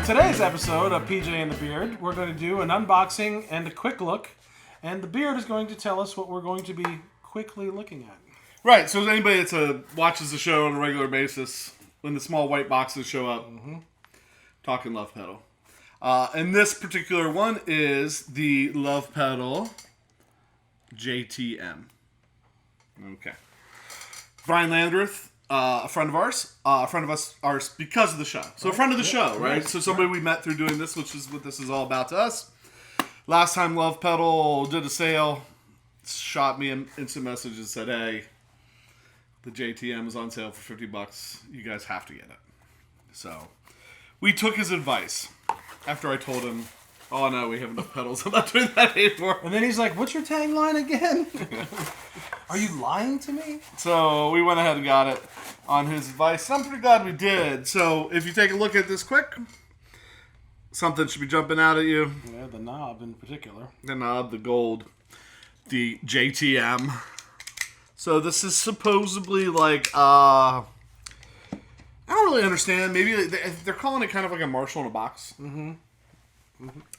On today's episode of PJ and the Beard, we're going to do an unboxing and a quick look, and the Beard is going to tell us what we're going to be quickly looking at. Right, so anybody that watches the show on a regular basis, when the small white boxes show up, talking Lovepedal. And this particular one is the Lovepedal JTM. Okay. Brian Landreth, a friend of ours, ours because of the show. So a friend of the show, right? So somebody we met through doing this, which is what this is all about to us. Last time Lovepedal did a sale, shot me an instant message and said, hey, the JTM is on sale for $50. You guys have to get it. So we took his advice after I told him, oh no, we have enough pedals. I'm not doing that anymore. And then he's like, what's your tagline again? Are you lying to me? So we went ahead and got it on his advice. I'm pretty glad we did. So if you take a look at this quick, something should be jumping out at you. Yeah, the knob in particular. The knob, the gold, the JTM. So this is supposedly like, I don't really understand. Maybe they're calling it kind of like a Marshall in a box.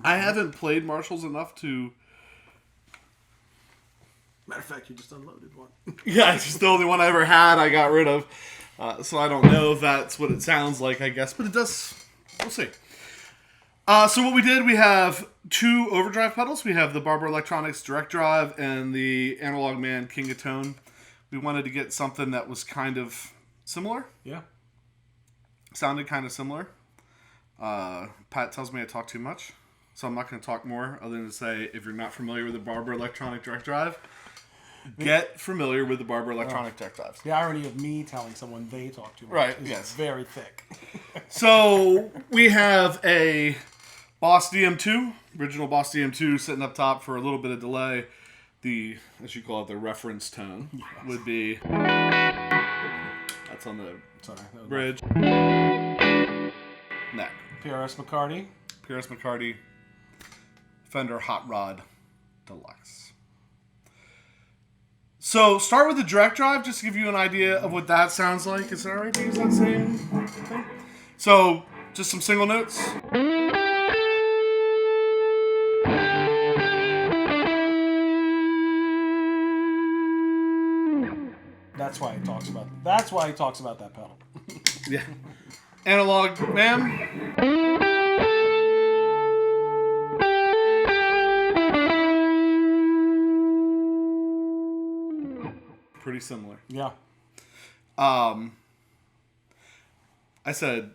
I haven't played Marshalls enough to... Matter of fact, you just unloaded one. Yeah, it's just the only one I ever had I got rid of. So I don't know if that's what it sounds like, I guess. But it does... We'll see. So what we did, we have two overdrive pedals. We have the Barber Electronics Direct Drive and the Analogman King of Tone. We wanted to get something that was kind of similar. Yeah. Sounded kind of similar. Pat tells me I talk too much, so I'm not going to talk more other than to say, if you're not familiar with the Barber Electronic Direct Drive, get familiar with the Barber Electronic Direct Drives. The irony of me telling someone they talk too much is very thick. So we have a Boss DM2, original Boss DM2 sitting up top for a little bit of delay. The, as you call it, the reference tone would be, that's on the bridge. Neck. PRS McCarty. Fender Hot Rod Deluxe. So start with the direct drive, just to give you an idea of what that sounds like. Is that alright to use that same thing? So just some single notes. That's why he talks about that pedal. Yeah. Analogman. Pretty similar. Yeah. I said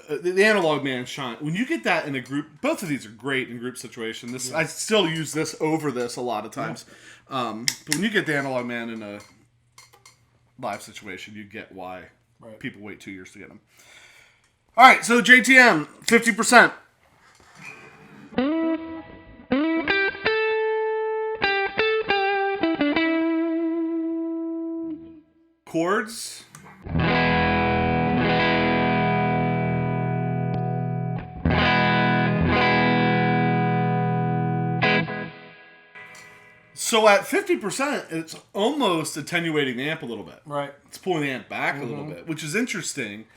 the Analogman shine. When you get that in a group, both of these are great in group situation. This I still use this over this a lot of times. But when you get the Analogman in a live situation, you get why people wait 2 years to get them. All right, so JTM, 50%. Chords. So at 50%, it's almost attenuating the amp a little bit. Right. It's pulling the amp back a little bit, which is interesting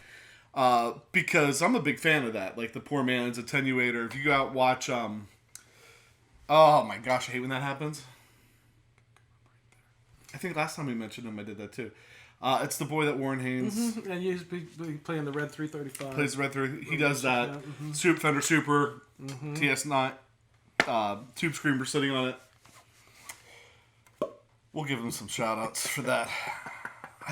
because I'm a big fan of that. Like the poor man's attenuator. If you go out and watch, oh my gosh, I hate when that happens. I think last time we mentioned him, I did that too. It's the boy that Warren Haynes. And he's playing the Red 335. Plays the Red 3. He does that. Fender Super, TS9, Tube Screamer sitting on it. We'll give him some shout-outs for that.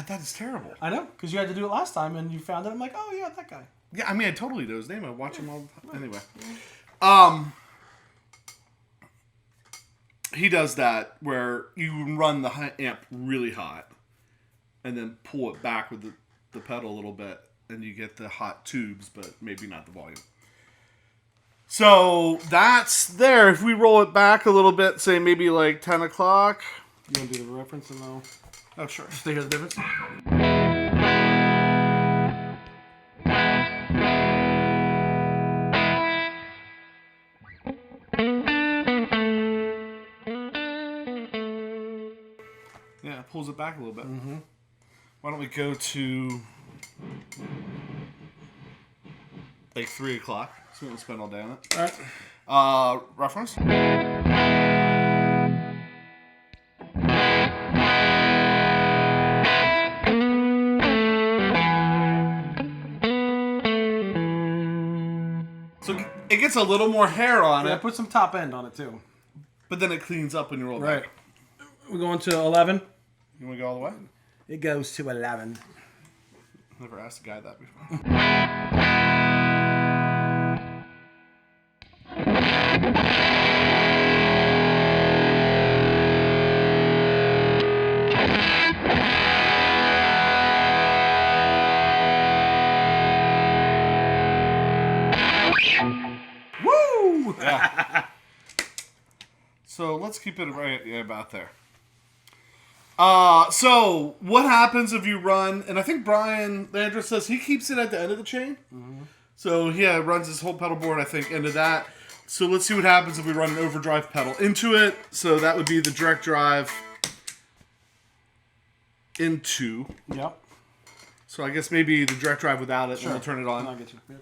That is terrible. I know, because you had to do it last time, and you found it. I'm like, oh, yeah, that guy. Yeah, I mean, I totally know his name. I watch him all the time. Anyway. He does that where you run the amp really hot and then pull it back with the pedal a little bit, and you get the hot tubes, but maybe not the volume. So that's there. If we roll it back a little bit, say maybe like 10 o'clock... You want to do the reference and I'll... Oh, sure. Just to hear the difference? Yeah, it pulls it back a little bit. Mm-hmm. Why don't we go to... like 3 o'clock, so we won't spend all day on it. All right. Reference? So it gets a little more hair on Yeah, it, put some top end on it too. but then it cleans up when you roll Right. back. We're going to 11. You want to go all the way? It goes to 11. Never asked a guy that before. Woo! Yeah. So let's keep it right about there. So what happens if you run? And I think Brian Landreth says he keeps it at the end of the chain. Mm-hmm. So he runs his whole pedal board, I think, into that. So let's see what happens if we run an overdrive pedal into it. So that would be the direct drive into. Yep. So I guess maybe the direct drive without it, Sure. and we'll turn it on. I'll get you. Yep.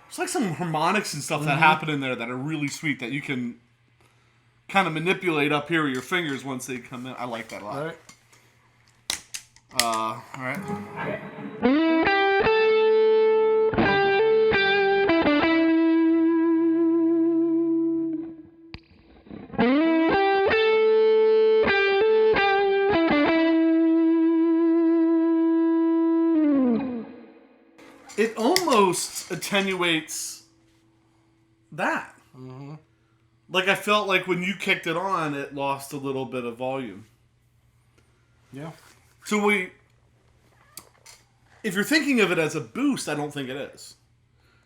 There's like some harmonics and stuff that happen in there that are really sweet that you can kind of manipulate up here with your fingers once they come in. I like that a lot. All right. All right. It almost attenuates that. Mm-hmm. Like I felt like when you kicked it on, it lost a little bit of volume. Yeah. So if you're thinking of it as a boost, I don't think it is.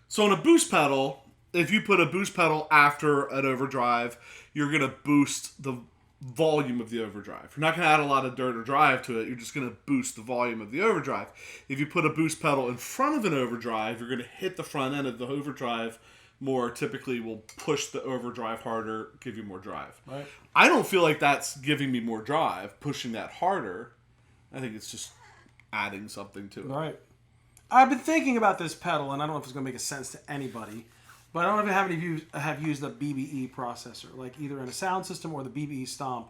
So on a boost pedal, if you put a boost pedal after an overdrive, you're going to boost the volume of the overdrive. You're not going to add a lot of dirt or drive to it. You're just going to boost the volume of the overdrive. If you put a boost pedal in front of an overdrive, you're going to hit the front end of the overdrive more. Typically will push the overdrive harder, give you more drive. Right. I don't feel like that's giving me more drive, pushing that harder. I think it's just adding something to it. All right. I've been thinking about this pedal, and I don't know if it's going to make a sense to anybody, but I don't know if how many of you have used the BBE processor, like either in a sound system or the BBE Stomp.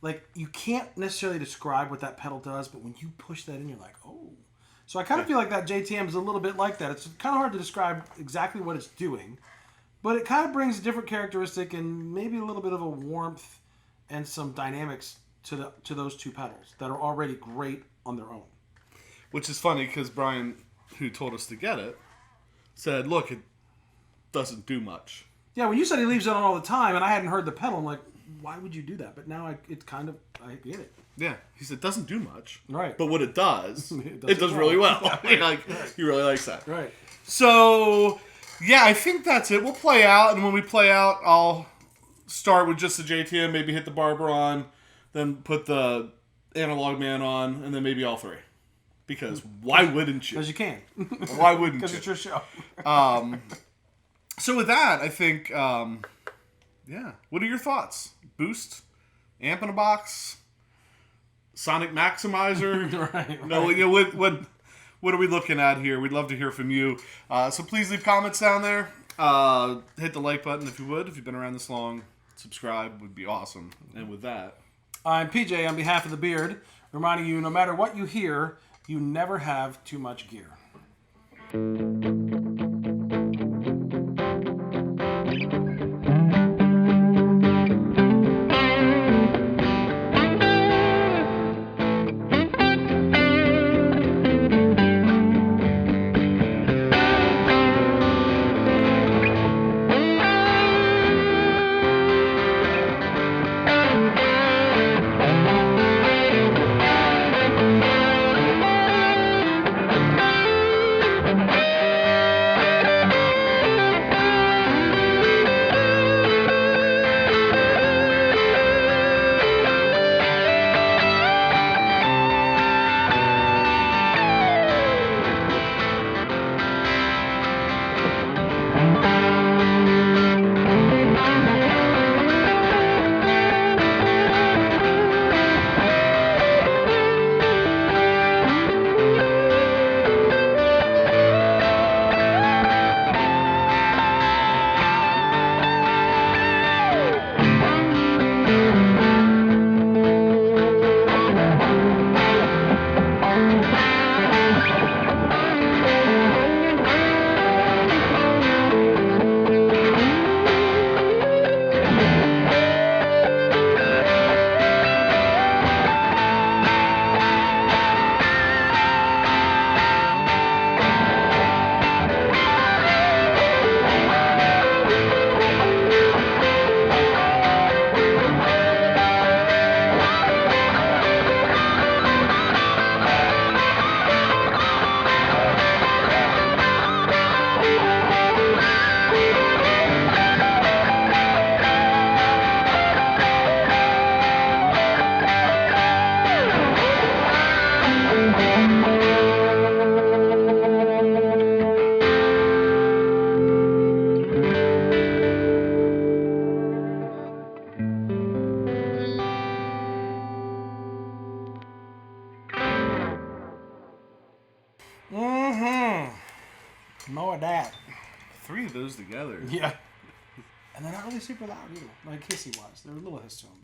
Like, you can't necessarily describe what that pedal does, but when you push that in, you're like, oh. So I kind of feel like that JTM is a little bit like that. It's kind of hard to describe exactly what it's doing, but it kind of brings a different characteristic and maybe a little bit of a warmth and some dynamics to those two pedals that are already great on their own. Which is funny because Brian, who told us to get it, said, look, it doesn't do much. Yeah, when you said he leaves it on all the time and I hadn't heard the pedal, I'm like, why would you do that? But now I get it. Yeah, he said it doesn't do much. Right. But what it does, it does does it really well. well. He really likes that. Right. So, yeah, I think that's it. We'll play out, and when we play out, I'll start with just the JTM, maybe hit the Barber on, then put the Analogman on, and then maybe all three. Because why wouldn't you? Because you can. Why wouldn't you? Because it's your show. So with that, I think, yeah. What are your thoughts? Boost? Amp in a box? Sonic Maximizer? Right. No, you know, what are we looking at here? We'd love to hear from you. So please leave comments down there. Hit the like button if you would. If you've been around this long, subscribe would be awesome. And with that, I'm PJ on behalf of the Beard, reminding you no matter what you hear, you never have too much gear. Mm-hmm. More of that. 3 of those together. Yeah. And they're not really super loud either, like hissy wise. They're a little hiss to them,